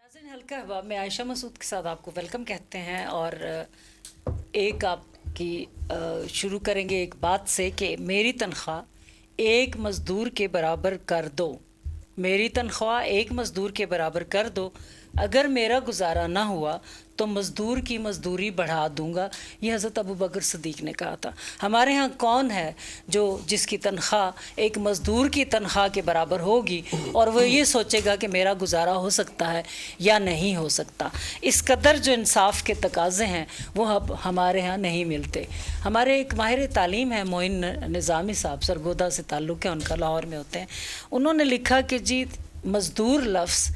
नाज़रीन, हल्का अहबाब में आयशा मसूद के साथ आपको वेलकम कहते हैं। और एक आपकी शुरू करेंगे एक बात से कि मेरी तनख्वाह एक मज़दूर के बराबर कर दो। मेरी तनख्वाह एक मज़दूर के बराबर कर दो। अगर मेरा गुजारा ना हुआ तो मज़दूर की मज़दूरी बढ़ा दूंगा। ये हज़रत अबू बकर सिद्दीक़ ने कहा था। हमारे यहाँ कौन है जो जिसकी तनख्वाह एक मज़दूर की तनख्वाह के बराबर होगी और वो ये सोचेगा कि मेरा गुजारा हो सकता है या नहीं हो सकता। इस कदर जो इंसाफ के तकाज़े हैं वो अब हमारे यहाँ नहीं मिलते। हमारे एक माहिर तालीम है मोइन निज़ामी साहब, सरगोदा से ताल्लुक़ है उनका, लाहौर में होते हैं। उन्होंने लिखा कि जी मज़दूर लफ्ज़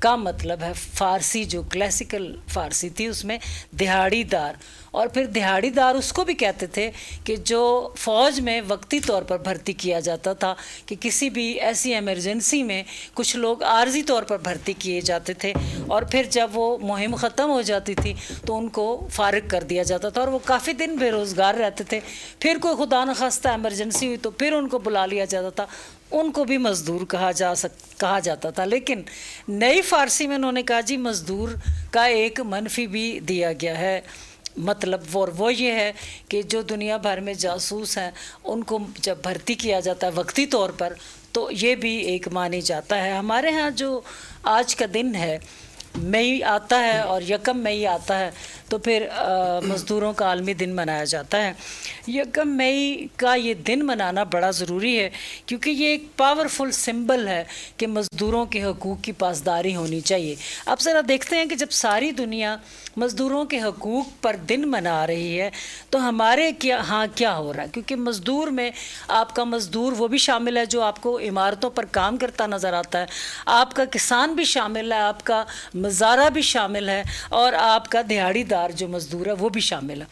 का मतलब है, फ़ारसी जो क्लासिकल फ़ारसी थी उसमें दिहाड़ीदार, और फिर दिहाड़ीदार उसको भी कहते थे कि जो फ़ौज में वक्ती तौर पर भर्ती किया जाता था कि किसी भी ऐसी एमरजेंसी में कुछ लोग आर्जी तौर पर भर्ती किए जाते थे और फिर जब वो मुहिम ख़त्म हो जाती थी तो उनको फ़ारिग कर दिया जाता था और वो काफ़ी दिन बेरोज़गार रहते थे। फिर कोई खुदा न खास्ता एमरजेंसी हुई तो फिर उनको बुला लिया जाता था, उनको भी मज़दूर कहा जाता था। लेकिन नई फ़ारसी में उन्होंने कहा जी मज़दूर का एक मनफी भी दिया गया है मतलब, वो ये है कि जो दुनिया भर में जासूस हैं उनको जब भर्ती किया जाता है वक्ती तौर पर तो ये भी एक मानी जाता है। हमारे यहाँ जो आज का दिन है, मई आता है और यकम मई आता है तो फिर मज़दूरों का आलमी दिन मनाया जाता है। यकम मई का ये दिन मनाना बड़ा ज़रूरी है क्योंकि ये एक पावरफुल सिंबल है कि मज़दूरों के हकूक़ की पासदारी होनी चाहिए। अब ज़रा देखते हैं कि जब सारी दुनिया मज़दूरों के हकूक़ पर दिन मना रही है तो हमारे यहाँ क्या हो रहा है, क्योंकि मज़दूर में आपका मज़दूर वो भी शामिल है जो आपको इमारतों पर काम करता नज़र आता है, आपका किसान भी शामिल है, आपका मज़ारा भी शामिल है और आपका दिहाड़ीदार जो मज़दूर है वो भी शामिल है।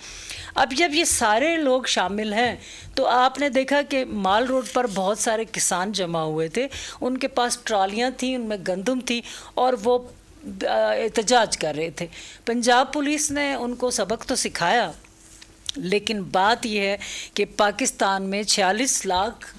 अब जब ये सारे लोग शामिल हैं तो आपने देखा कि माल रोड पर बहुत सारे किसान जमा हुए थे, उनके पास ट्रालियाँ थीं, उनमें गंदम थी और वो एहतजाज कर रहे थे। पंजाब पुलिस ने उनको सबक तो सिखाया, लेकिन बात यह है कि पाकिस्तान में 46 लाख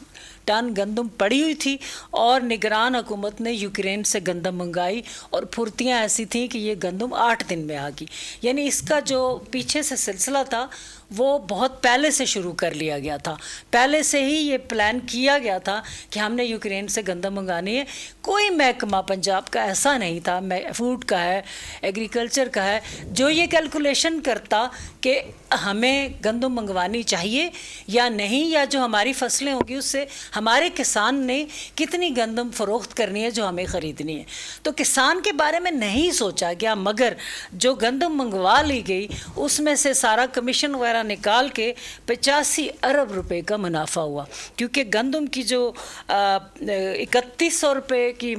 टन गंदम पड़ी हुई थी और निगरान हुकूमत ने यूक्रेन से गंदम मंगाई और फुर्तियाँ ऐसी थीं कि ये गंदम 8 दिन में आ गई। यानी इसका जो पीछे से सिलसिला था वो बहुत पहले से शुरू कर लिया गया था, पहले से ही ये प्लान किया गया था कि हमने यूक्रेन से गंदम मंगानी है। कोई महकमा पंजाब का ऐसा नहीं था, फूड का है, एग्रीकल्चर का है, जो ये कैलकुलेशन करता कि हमें गंदम मंगवानी चाहिए या नहीं, या जो हमारी फसलें होंगी उससे हमारे किसान ने कितनी गंदम फ़रोख्त करनी है जो हमें ख़रीदनी है। तो किसान के बारे में नहीं सोचा गया, मगर जो गंदम मंगवा ली गई उसमें से सारा कमीशन वगैरह निकाल के 85 अरब रुपए का मुनाफा हुआ, क्योंकि गंदम की जो 3100 रुपये की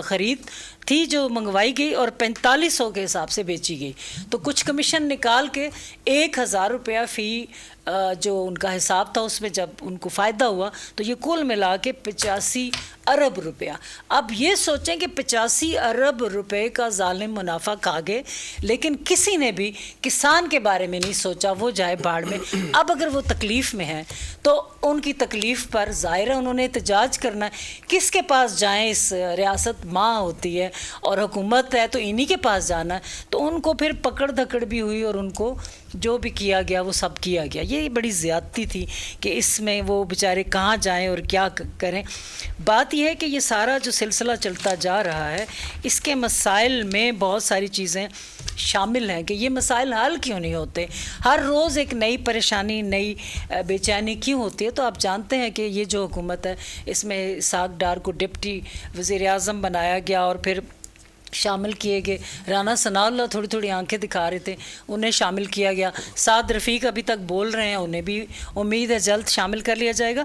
ख़रीद थी जो मंगवाई गई और 4500 के हिसाब से बेची गई, तो कुछ कमीशन निकाल के 1000 रुपया फ़ी जो उनका हिसाब था उसमें जब उनको फ़ायदा हुआ तो ये कुल मिला के 85 अरब रुपया। अब ये सोचें कि 85 अरब रुपए का जालिम मुनाफा खा गए, लेकिन किसी ने भी किसान के बारे में नहीं सोचा, वो जाए बाढ़ में। अब अगर वो तकलीफ़ में हैं तो उनकी तकलीफ़ पर ज़ाहिर है उन्होंने एहतजाज करना है। किसके पास जाएं, इस रियासत माँ होती है और हुकूमत है तो इन्हीं के पास जाना है। तो उनको फिर पकड़ धकड़ भी हुई और उनको जो भी किया गया वो सब किया गया। ये बड़ी ज़्यादती थी कि इसमें वो बेचारे कहाँ जाएं और क्या करें। बात यह है कि ये सारा जो सिलसिला चलता जा रहा है इसके मसाइल में बहुत सारी चीज़ें शामिल हैं कि ये मसाइल हल क्यों नहीं होते। हर रोज़ एक नई परेशानी, नई बेचैनी क्यों होती है। तो आप जानते हैं कि ये जो हुकूमत है इसमें इसहाक डार को डिप्टी वज़ीर-ए-आज़म बनाया गया और फिर शामिल किए गए राना सनाउल्लाह थोड़ी थोड़ी आंखें दिखा रहे थे, उन्हें शामिल किया गया। साद रफ़ीक अभी तक बोल रहे हैं, उन्हें भी उम्मीद है जल्द शामिल कर लिया जाएगा।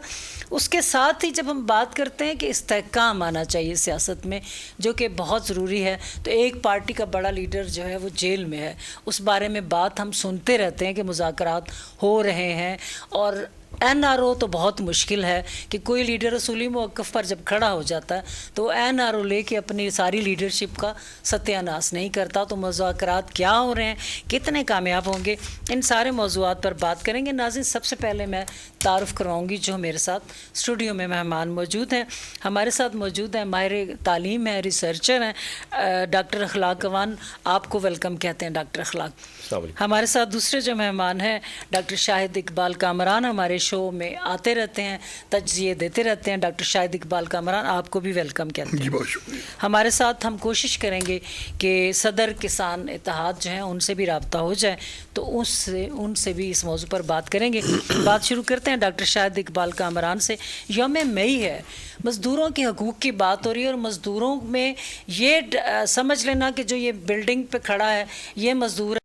उसके साथ ही जब हम बात करते हैं कि इस्तेहकाम आना चाहिए सियासत में, जो कि बहुत ज़रूरी है, तो एक पार्टी का बड़ा लीडर जो है वो जेल में है, उस बारे में बात हम सुनते रहते हैं कि मुज़ाकरात हो रहे हैं और NRO تو بہت مشکل ہے کہ کوئی لیڈر اصولی موقف پر جب کھڑا ہو جاتا ہے تو NRO لے کے اپنی ساری لیڈرشپ کا ستیہ ناش نہیں کرتا. تو مذاکرات کیا ہو رہے ہیں, کتنے کامیاب ہوں گے, ان سارے موضوعات پر بات کریں گے. ناظرین, سب سے پہلے میں تعارف کرواؤں گی جو میرے ساتھ اسٹوڈیو میں مہمان موجود ہیں. ہمارے ساتھ موجود ہیں ماہر تعلیم ہیں, ریسرچر ہیں, ڈاکٹر اخلاق اوان. آپ کو ویلکم کہتے ہیں ڈاکٹر اخلاق. ہمارے ساتھ دوسرے جو مہمان ہیں ڈاکٹر شاہد اقبال کامران, ہمارے شو میں آتے رہتے ہیں, تجزیے دیتے رہتے ہیں. ڈاکٹر شاہد اقبال کامران, آپ کو بھی ویلکم کہتے ہیں. بہت شکریہ. ہمارے ساتھ ہم کوشش کریں گے کہ صدر کسان اتحاد جو ہیں ان سے بھی رابطہ ہو جائے, تو ان سے بھی اس موضوع پر بات کریں گے. بات شروع کرتے ہیں ڈاکٹر شاہد اقبال کامران سے. یوم مئی ہے, مزدوروں کے حقوق کی بات ہو رہی ہے, اور مزدوروں میں یہ سمجھ لینا کہ جو یہ بلڈنگ پہ کھڑا ہے یہ مزدور